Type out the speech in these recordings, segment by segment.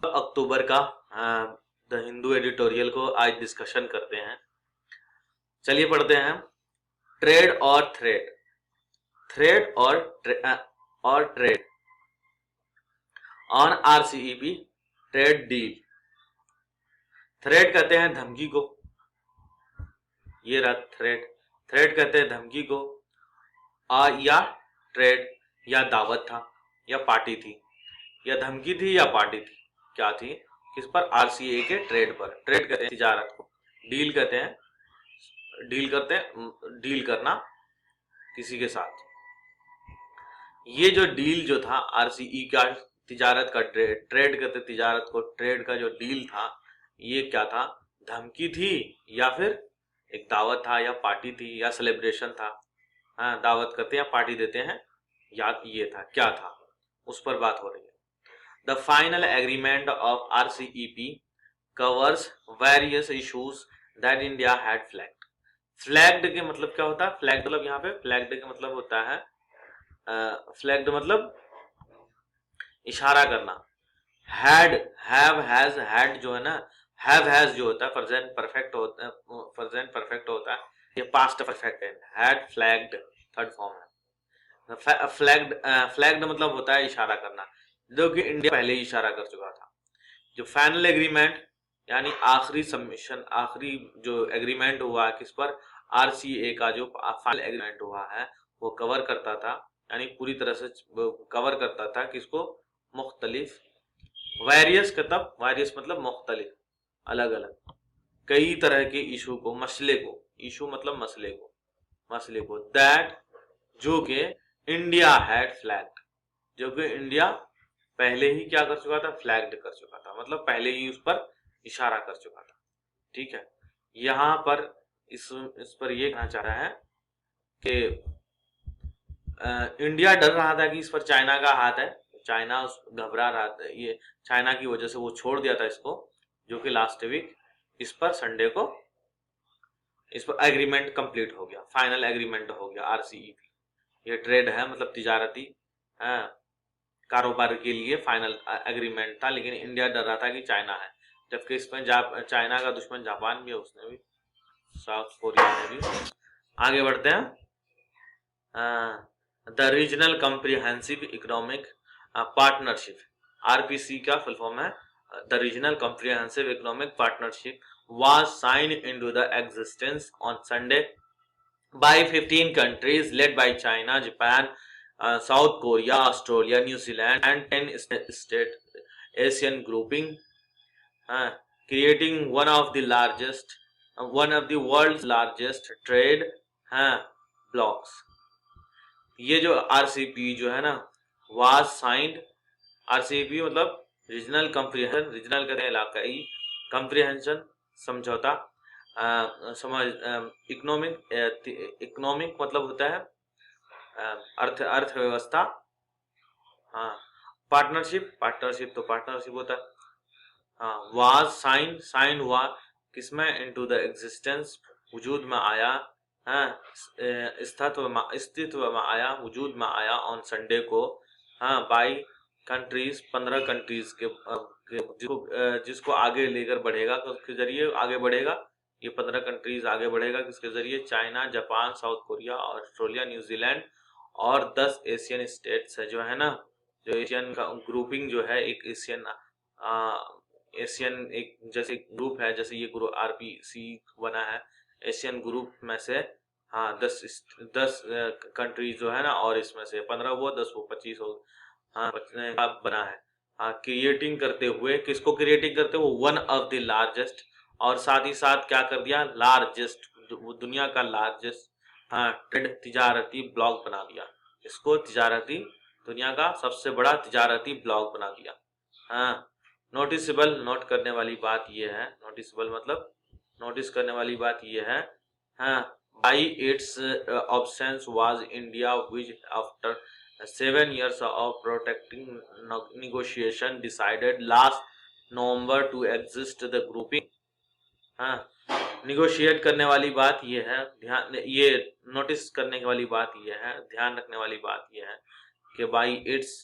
अक्टूबर का the Hindu editorial को आज डिस्कशन करते हैं। चलिए पढ़ते हैं। ट्रेड और थ्रेड, थ्रेड और trade on RCEP, trade deal. Thread कहते हैं धमकी को, ये रहा थ्रेड। थ्रेड कहते हैं धमकी को, या ट्रेड या दावत था या पार्टी थी, या धमकी थी या पार्टी थी। क्या थी? किस पर? आरसीए के ट्रेड पर। ट्रेड कहते हैं तिजारत को, डील कहते हैं डील करना किसी के साथ। ये जो डील जो था आरसीई का, तिजारत का ट्रेड कहते तिजारत को, ट्रेड का जो डील था ये क्या था? धमकी थी या फिर एक दावत था या पार्टी थी या सेलिब्रेशन था। हाँ, दावत करते हैं या पार्टी देते हैं, याद ये था, क्या था, उस पर बात हो रही है। The final agreement of RCEP covers various issues that India had flagged. Flagged के मतलब क्या होता है? फ्लैग्ड मतलब यहाँ पे फ्लैग्ड के मतलब होता है, फ्लैग्ड मतलब इशारा करना। हैड, हैव, हैज, हैड जो है ना, हैव हैज जो होता है प्रेजेंट परफेक्ट होता है, ये पास्ट परफेक्ट है। हैड फ्लैग्ड थर्ड फॉर्म है। फ्लैग्ड मतलब होता है इशारा करना, जो कि इंडिया पहले ही इशारा कर चुका था। जो फाइनल एग्रीमेंट यानी आखिरी सबमिशन, आखिरी जो एग्रीमेंट हुआ किस पर? आरसीए का जो फाइनल एग्रीमेंट हुआ है वो कवर करता था, यानी पूरी तरह से कवर करता था किसको? मुख्तलिफ, वेरियस वेरियस मतलब मुख्तलिफ, अलग अलग, कई तरह के इशू को, मसले को, इशू मतलब मसले को दैट जो कि इंडिया हैड फ्लैग्ड, जो कि इंडिया पहले ही क्या कर चुका था? फ्लैग्ड कर चुका था, मतलब पहले ही उस पर इशारा कर चुका था। ठीक है, यहां पर इस पर ये कहना चाह रहा है कि इंडिया डर रहा था कि इस पर चाइना का हाथ है, चाइना घबरा रहा था, ये चाइना की वजह से वो छोड़ दिया था इसको, जो कि लास्ट वीक इस पर संडे को इस पर एग्रीमेंट कंप्लीट हो गया, फाइनल एग्रीमेंट हो गया आरसीईपी। ये ट्रेड है मतलब तिजारती कारोबार के लिए फाइनल एग्रीमेंट था, लेकिन इंडिया डर रहा था कि चाइना है, जबकि इसमें चाइना का दुश्मन जापान भी है, उसने भी, साउथ कोरिया ने भी। आगे बढ़ते हैं। The regional comprehensive economic partnership, RPC का फुल फॉर्म है the regional comprehensive economic partnership was signed into the existence on Sunday by 15 countries led by China, Japan, South Korea, Australia, New Zealand and 10 state Asian grouping, creating one of the world's largest trade blocks. ये जो RCP जो है ना, was signed, RCP मतलब regional कम्प्रिहेंशन, regional कहते हैं इलाकाई, कम्प्रिहेंशन समझौता, समझ, इकोनॉमिक मतलब होता है अर्थव्यवस्था, हाँ, पार्टनरशिप तो पार्टनरशिप होता है। हाँ, वाज साइन हुआ किसमें? इनटू द एग्जिस्टेंस, वजूद में आया, अस्तित्व में आया, वजूद में आया ऑन संडे को, बाई कंट्रीज, 15 कंट्रीज के जिसको आगे लेकर बढ़ेगा, उसके जरिए आगे बढ़ेगा, ये 15 कंट्रीज आगे बढ़ेगा किसके जरिए? China, Japan, south Korea, Australia, New Zealand और 10 एशियन स्टेट्स है जो है ना, जो एशियन का ग्रुपिंग जो है, एक एशियन एक जैसे ग्रुप है, जैसे ये ग्रुप आरपीसी बना है, एशियन ग्रुप में से 10 कंट्रीज जो है ना, और इसमें से 15 वो 10 वो 25 हो, बना है। क्रिएटिंग करते हुए, किसको क्रिएटिंग करते हुए? वन ऑफ द लार्जेस्ट, और साथ ही साथ क्या कर दिया? लार्जेस्ट, दुनिया का लार्जेस्ट ट्रेड तिजारती ब्लॉक बना दिया, इसको तिजारती, दुनिया का सबसे बड़ा तिजारती ब्लॉक बना दिया। नोटिसेबल, नोट करने वाली बात यह है, नोटिसेबल मतलब नोटिस करने वाली बात यह है, by its absence was India which after 7 years of protecting negotiation decided last November to exist the grouping। Negotiate करने वाली बात यह है, ध्यान, ये नोटिस करने वाली बात यह है, ध्यान रखने वाली बात यह है कि बाई इट्स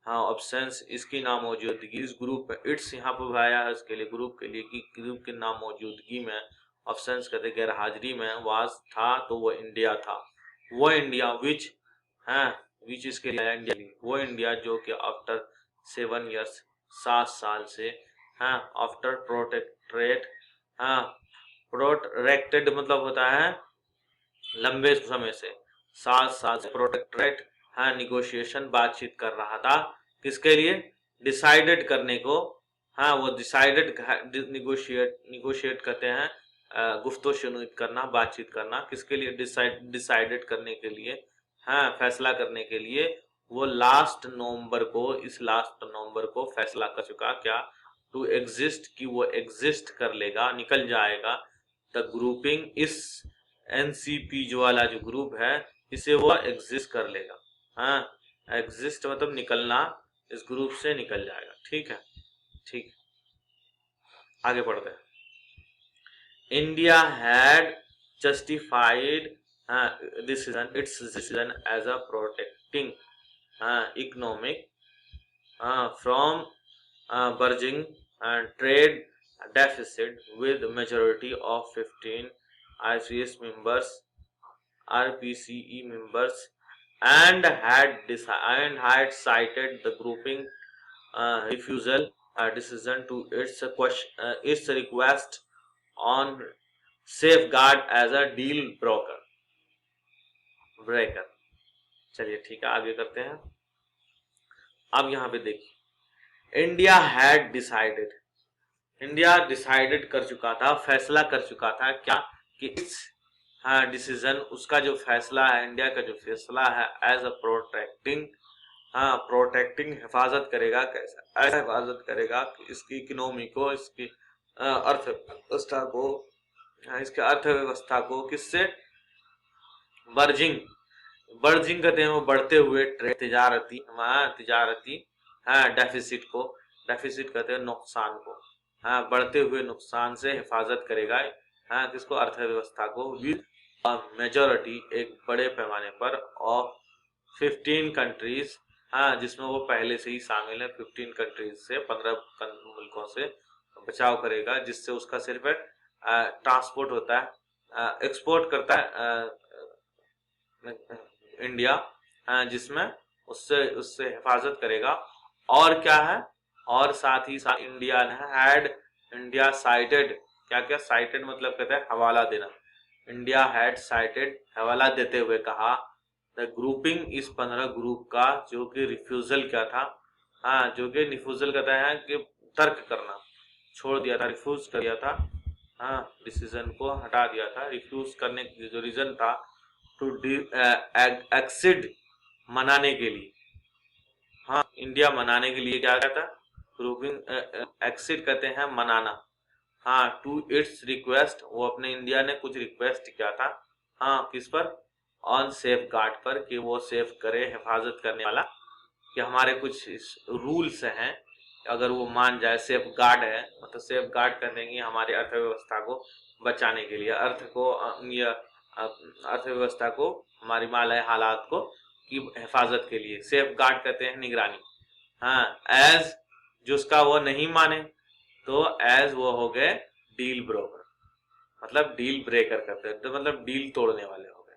हाँ ऑप्शंस, इसकी नामौजूदगी इस ग्रुप में, इट्स यहाँ पर आया है उसके लिए, ग्रुप के लिए कि ग्रुप की नामौजूदगी में, ऑप्शंस कहते गैर हाजिरी में, वास था तो वो इंडिया था, वो इंडिया विच है, विच इसके लिए इंडिया, वो इंडिया जो कि आफ्टर 7 ईयर्स 7 साल से, हाँ आफ्टर प्रोटेक्टरेट, हाँ प्रोटेक्टेड मतलब होता है लंबे समय से, 7 साल से प्रोटेक्टरेट, हाँ निगोशिएशन बातचीत कर रहा था, किसके लिए, डिसाइडेड करने को, हाँ वो डिसाइडेड निगोशिएट, निगोशिएट कहते हैं गुफ्तो शुनूद करना, बातचीत करना, किसके लिए, डिसाइडेड करने के लिए, हाँ फैसला करने के लिए, वो लास्ट नवंबर को, इस लास्ट नवंबर को फैसला कर चुका, क्या, टू एग्जिस्ट, कि वो एग्जिस्ट कर लेगा, निकल जाएगा, द ग्रुपिंग, इस एनसीपी जो वाला जो ग्रुप है, इसे वो एग्जिस्ट कर लेगा, हाँ एग्जिस्ट मतलब निकलना, इस ग्रुप से निकल जाएगा, ठीक है, ठीक, आगे पढ़ते हैं। India had justified decision, its decision as a protecting economic from burgeoning trade deficit with majority of 15 ICS members, RPCE members, and had cited the grouping refusal decision to its request on safeguard as a deal breaker। चलिए ठीक है, आगे करते हैं। अब यहाँ पे देखिए, India had decided, India decided कर चुका था, फैसला कर चुका था, क्या, कि इस डिसीजन, उसका जो फैसला है, इंडिया का जो फैसला है, एज अ प्रोटेक्टिंग, प्रोटेक्टिंग हिफाजत करेगा, कैसा ऐसा हिफाजत करेगा कि इसकी इकोनॉमी को, इसकी अर्थव्यवस्था को, इसके अर्थव्यवस्था को, किससे, बर्जिंग, बर्जिंग कहते हैं वो बढ़ते हुए ट्रेड, तिजारती, तिजारती, डेफिसिट को, डेफिसिट कहते हैं नुकसान को, बढ़ते हुए नुकसान से हिफाजत करेगा, किसको, अर्थव्यवस्था को, विद मेजोरिटी, एक बड़े पैमाने पर, ऑफ 15 कंट्रीज, जिसमें वो पहले से ही शामिल है, 15 कंट्रीज से, 15 मुल्कों से बचाव करेगा, जिससे उसका सिर्फ ट्रांसपोर्ट होता है, एक्सपोर्ट करता है इंडिया, जिसमें उससे उससे हिफाजत करेगा, और क्या है, और साथ ही साथ इंडिया ने हैड, इंडिया साइटेड, क्या क्या, साइटेड मतलब कहते हैं हवाला देना, इंडिया हैड साइटेड, हवाला देते हुए कहा, द ग्रुपिंग, इस 15 ग्रुप का, जो कि रिफ्यूजल क्या था, जो कि रिफ्यूजल कहता है कि तर्क करना, छोड़ दिया था, रिफ्यूज कर दिया था, डिसीजन को हटा दिया था, रिफ्यूज करने की जो रीजन था, टू एक्सिड, मनाने के लिए, इंडिया मनाने के लिए क्या कहता है, ग्रुपिंग, एक्सिड कहते हैं मनाना, टू इट्स रिक्वेस्ट, वो अपने इंडिया ने कुछ रिक्वेस्ट किया था, किस पर, ऑन सेफ गार्ड पर, कि वो सेफ करे, हिफाजत करने वाला, कि हमारे कुछ रूल्स हैं, अगर वो मान जाए, सेफ गार्ड है, मतलब सेफ गार्ड कर देंगे हमारे अर्थव्यवस्था को बचाने के लिए, अर्थव्यवस्था को, हमारी मालय हालात को की हिफाजत के लिए, सेफ गार्ड कहते हैं निगरानी, एज, जिसका वो नहीं माने तो एज वो हो गए डील ब्रोकर, मतलब डील ब्रेकर करते हैं, तो मतलब डील तोड़ने वाले हो गए।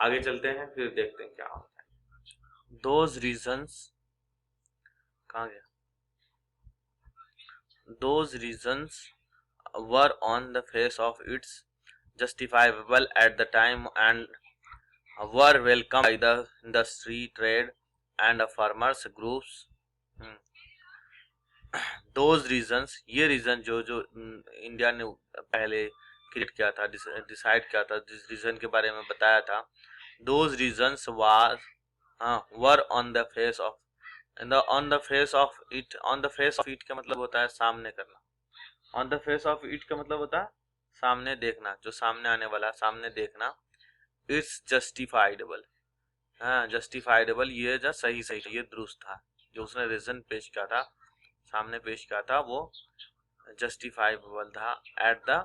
आगे चलते हैं, फिर देखते हैं क्या होता है। दोज रीजंस, कहाँ गया, those reasons were on the face of its justifiable at the time and were welcomed by the industry, trade and farmers groups। those reasons, ये रीजन जो जो इंडिया ने पहले क्रिएट किया था, डिसाइड किया था, जिस रीजन के बारे में बताया था, those reasons was were on the face of, on the face of it, on the face of it का मतलब होता है सामने करना, on the face of it का मतलब होता है सामने देखना, जो सामने आने वाला, सामने देखना, it's justifiable, जस्टिफाइडेबल, ये जो सही सही, ये दुरुस्त था, जो उसने रीजन पेश किया था, सामने पेश किया था, वो जस्टिफाइबल था, एट द,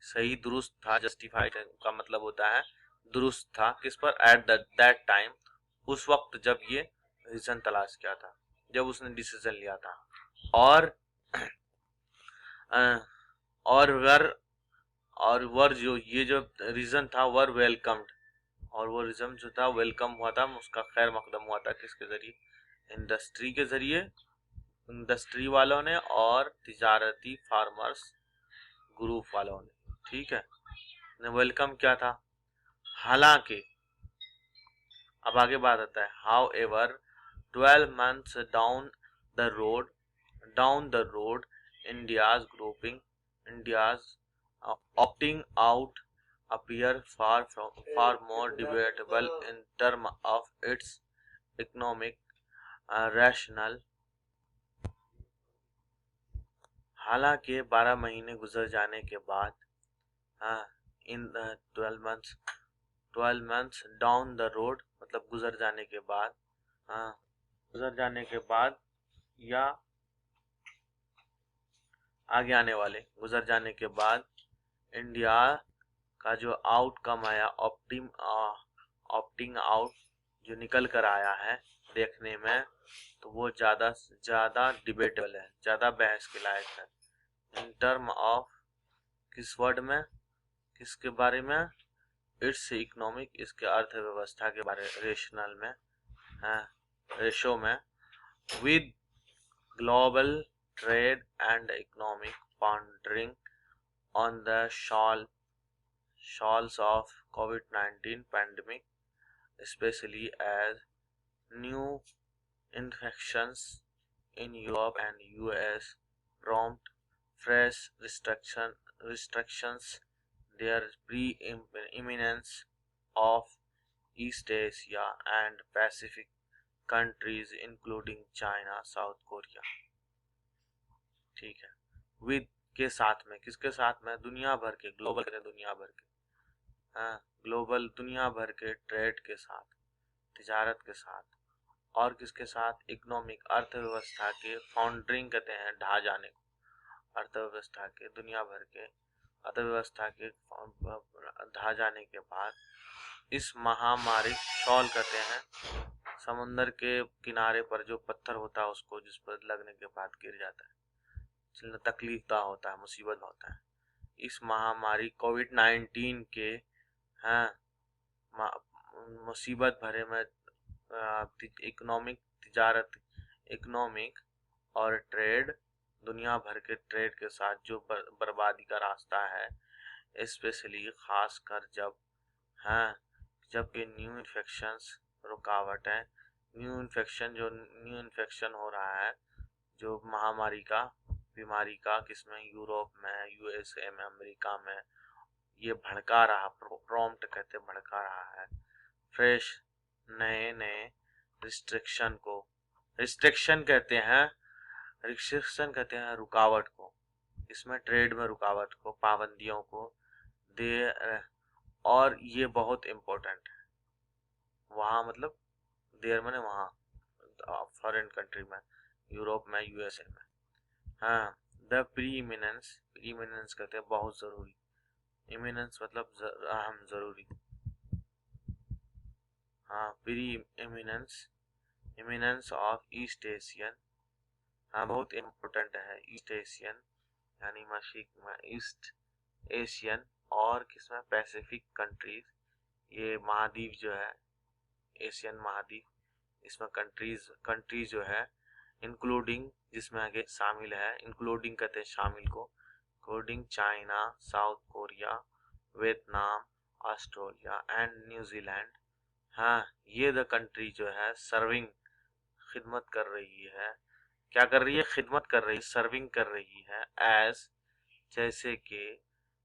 सही दुरुस्त था, जस्टिफाइड का मतलब होता है दुरुस्त था, किस पर, एट दैट टाइम, उस वक्त जब ये रीजन तलाश किया था, जब उसने डिसीजन लिया था। और अ, और वर जो ये जो रीजन था वर वेलकम्ड, और वो रीजन जो था वेलकम हुआ था, उसका खैर मकदम हुआ था किसके जरिए, इंडस्ट्री के जरिए, इंडस्ट्री वालों ने और तिजारती फार्मर्स ग्रुप वालों ने, ठीक है। वेलकम क्या था, हालांकि अब आगे बात आता है, how ever 12 months down the road, India's opting out appear far more debatable in terms of its economic rationale। हालांकि 12 महीने गुजर जाने के बाद, हाँ, इन 12 months डाउन द रोड मतलब गुजर जाने के बाद, हाँ, गुजर जाने के बाद या आगे आने वाले गुजर जाने के बाद इंडिया का जो आउटकम आया, ऑप्टिंग आउट जो निकल कर आया है देखने में, तो वो ज़्यादा डिबेटेबल है, ज़्यादा बहस के लायक है। इन टर्म ऑफ किस वर्ड में, किसके बारे में, इट्स इकोनॉमिक, इसके अर्थव्यवस्था के बारे, रेशनल में, हाँ, रेशो में, with global trade and economic pondering on the shoals of COVID-19 pandemic, especially as new infections in Europe and US prompt fresh restrictions, their pre-eminence of East Asia and Pacific countries including China, South Korea, ठीक है। With के साथ में, किसके साथ में, दुनिया भर के, ग्लोबल के, दुनिया भर के, हाँ, ग्लोबल दुनिया भर के ट्रेड के साथ, तिजारत के साथ, और किसके साथ, इकोनॉमिक अर्थव्यवस्था के फाउंडरिंग कहते हैं, ढा जाने को, अर्थव्यवस्था के, दुनिया भर के अर्थव्यवस्था के ढा जाने के बाद, इस महामारी, शॉल कहते हैं समुंदर के किनारे पर जो पत्थर होता है उसको, जिस पर लगने के बाद गिर जाता है, तकलीफ दा होता है, मुसीबत होता है। इस महामारी कोविड-19 के, हाँ, मुसीबत भरे में इकोनॉमिक और ट्रेड, दुनिया भर के ट्रेड के साथ जो बर्बादी का रास्ता है, स्पेशली खासकर जब, हाँ, जब ये न्यू इन्फेक्शंस रुकावट है, न्यू इन्फेक्शन हो रहा है जो महामारी का, बीमारी का, किसमें, यूरोप में, यूएसए में, अमेरिका में, ये भड़का रहा, प्रॉम्प्ट कहते हैं, भड़का रहा है फ्रेश नए रिस्ट्रिक्शन को, रिस्ट्रिक्शन कहते हैं रुकावट को, इसमें ट्रेड में रुकावट को, पाबंदियों को दे, और ये बहुत इम्पोर्टेंट है, वहाँ मतलब देर मैंने वहाँ फॉरेन कंट्री में, यूरोप में, यूएसए में, हाँ, द प्री इमिनेंस कहते हैं बहुत जरूरी, इमिनेंस मतलब अहम, जरूरी, हाँ, pre eminence of east Asian, हाँ, बहुत इम्पोर्टेंट है, ईस्ट एशियन यानी मशीक में, ईस्ट एशियन और किसमें, पैसिफिक कंट्रीज, ये महाद्वीप जो है, एशियन महाद्वीप, इसमें कंट्रीज जो है, इंक्लूडिंग, जिसमें आगे शामिल है, इंक्लूडिंग कहते हैं शामिल को, including China, south Korea, Vietnam, Australia and New Zealand, हाँ, ये द कंट्री जो है सर्विंग, खिदमत कर रही है, क्या कर रही है, खिदमत कर रही, सर्विंग कर रही है, एज, जैसे कि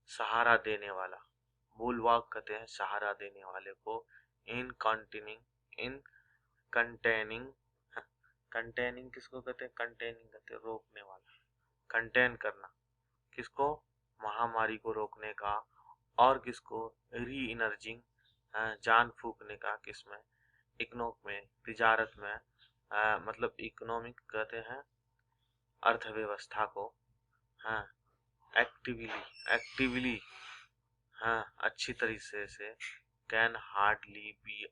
सहारा देने वाला, बुलवाक कहते हैं सहारा देने वाले को, इन कंटेनिंग, कंटेनिंग किसको कहते हैं, कंटेनिंग कहते हैं रोकने वाला, कंटेन करना, किसको, महामारी को रोकने का, और किसको, री इनर्जिंग, जान फूकने का, किसमें, इकोनॉमिक में, तिजारत में, मतलब इकोनॉमिक कहते हैं अर्थव्यवस्था को, हाँ, एक्टिवली, हाँ, अच्छी तरीके से, कैन हार्डली बी